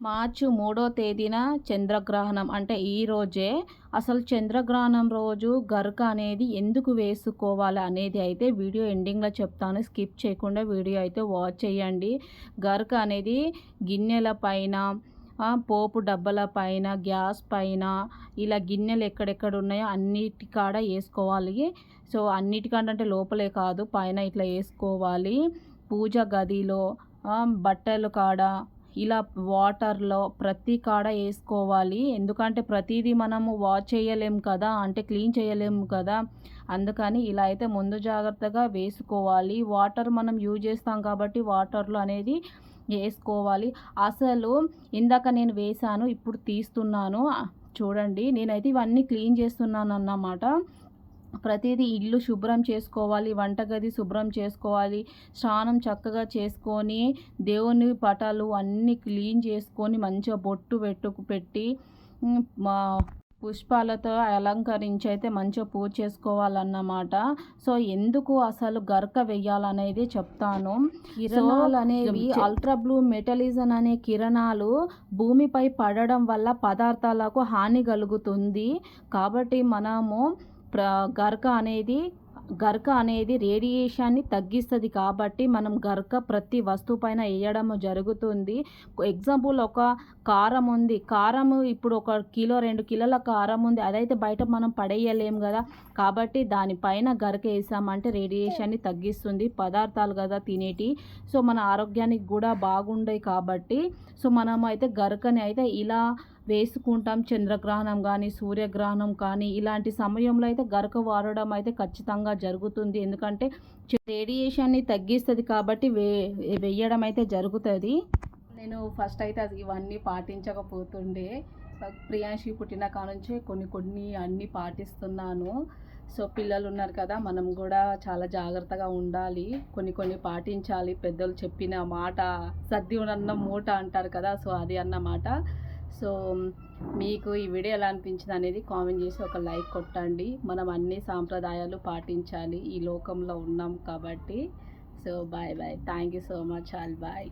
మార్చి 3వ తేదీన చంద్రగ్రహణం అంటే ఈరోజే. అసలు చంద్రగ్రహణం రోజు గరక అనేది ఎందుకు వేసుకోవాలి అనేది అయితే వీడియో ఎండింగ్‌లో చెప్తాను. స్కిప్ చేయకుండా వీడియో అయితే వాచ్ చేయండి. గరక అనేది గిన్నెల పైన, పోపు డబ్బాల పైన, గ్యాస్ పైన, ఇలా గిన్నెలు ఎక్కడెక్కడ ఉన్నాయో అన్నిటి కాడ వేసుకోవాలి. సో అన్నిటికంటే లోపలే కాదు, పైన ఇట్లా వేసుకోవాలి. పూజ గదిలో, బట్టలు కాడ, ఇలా వాటర్‌లో ప్రతి కాడ ఏసుకోవాలి. ఎందుకంటే ప్రతీదీ మనము వాష్ చేయలేము కదా! అంటే క్లీన్ చేయలేము కదా! అందుకని ఇలా అయితే ముందు జాగ్రత్తగా వేసుకోవాలి. వాటర్ మనం యూజ్ చేస్తాం కాబట్టి వాటర్‌లో అనేది ఏసుకోవాలి. అసలు ఇందాక నేను వేశాను. ఇప్పుడు తీస్తున్నాను. చూడండి, నేనైతే ఇవన్నీ క్లీన్ చేస్తున్నానన్నమాట. ప్రతిదీ ఇల్లు శుభ్రం చేసుకోవాలి, వంటగది శుభ్రం చేసుకోవాలి, స్నానం చక్కగా చేసుకొని, దేవుని పటాలు అన్నీ క్లీన్ చేసుకొని మంచిగా బొట్టు పెట్టి మా పుష్పాలతో అలంకరించి అయితే మంచిగా పూజ చేసుకోవాలన్నమాట. సో ఎందుకు అసలు గరక వెయ్యాలనేది చెప్తాను. కిరణాలు అనేవి అల్ట్రా బ్లూ మెటలిజం అనే కిరణాలు భూమిపై పడడం వల్ల పదార్థాలకు హాని కలుగుతుంది. కాబట్టి మనము గరక అనేది రేడియేషన్ని తగ్గిస్తుంది. కాబట్టి మనం గరక ప్రతి వస్తువు పైన వేయడం జరుగుతుంది. ఎగ్జాంపుల్, ఒక కారం ఉంది. ఇప్పుడు 1 కిలో 2 కిలోల కారం ఉంది. అదైతే బయట మనం పడేయలేము కదా! కాబట్టి దానిపైన గరక వేసామంటే రేడియేషన్ని తగ్గిస్తుంది. పదార్థాలు కదా తినేటి. సో మన ఆరోగ్యానికి కూడా బాగుంటాయి కాబట్టి సో మనము అయితే గరకని అయితే ఇలా వేసుకుంటాం. చంద్రగ్రహణం కానీ, సూర్యగ్రహణం కానీ ఇలాంటి సమయంలో అయితే గరక వాడడం అయితే ఖచ్చితంగా జరుగుతుంది. ఎందుకంటే రేడియేషన్ని తగ్గిస్తుంది కాబట్టి వేయడం అయితే జరుగుతుంది. నేను ఫస్ట్ అయితే ఇవన్నీ పాటించకపోతుండే. ప్రియాంశి పుట్టిన కాడ నుంచే కొన్ని అన్నీ పాటిస్తున్నాను. సో పిల్లలు ఉన్నారు కదా, మనం కూడా చాలా జాగ్రత్తగా ఉండాలి. కొన్ని పాటించాలి. పెద్దలు చెప్పిన మాట సద్ది ఉన్న మూట అంటారు కదా, సో అది అన్నమాట. సో మీకు ఈ వీడియో ఎలా అనిపించింది అనేది కామెంట్ చేసి ఒక లైక్ కొట్టండి. మనం అన్ని సాంప్రదాయాలు పాటించాలి, ఈ లోకంలో ఉన్నాం కాబట్టి. So bye. Thank you so much. All bye.